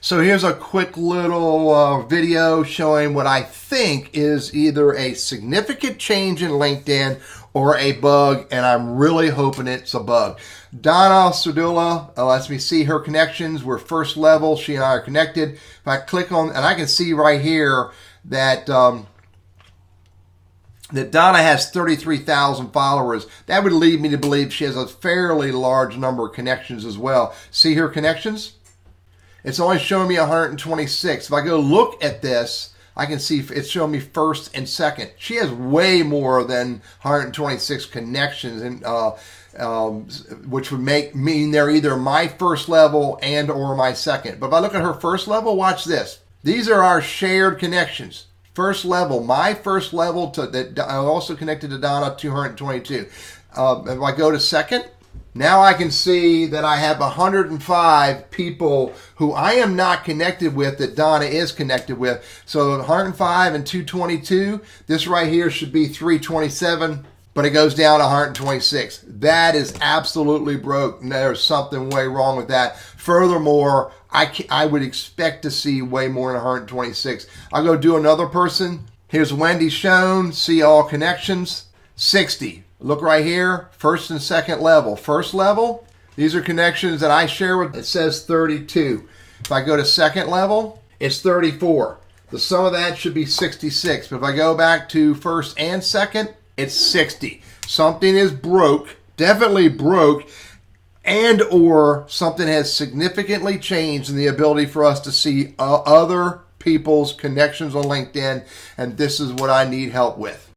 So here's a quick little video showing what I think is either a significant change in LinkedIn or a bug, and I'm really hoping it's a bug. Donna Sardula lets me see her connections. We're first level. She and I are connected. If I click on, and I can see right here that that Donna has 33,000 followers. That would lead me to believe she has a fairly large number of connections as well. See her connections? It's only showing me 126. If I go look at this, I can see it's showing me first and second. She has way more than 126 connections, and which would mean they're either my first level and or my second. But if I look at her first level, watch this. These are our shared connections. First level, my first level that I also connected to Donna, 222. If I go to second, now I can see that I have 105 people who I am not connected with that Donna is connected with. So 105 and 222, this right here should be 327, but it goes down to 126. That is absolutely broke. There's something way wrong with that. Furthermore, I would expect to see way more than 126. I'll go do another person. Here's Wendy Schoen, see all connections, 60. Look right here, first and second level. First level, these are connections that I share with, it says 32. If I go to second level, it's 34. The sum of that should be 66. But if I go back to first and second, it's 60. Something is broke, definitely broke, and or something has significantly changed in the ability for us to see other people's connections on LinkedIn, and this is what I need help with.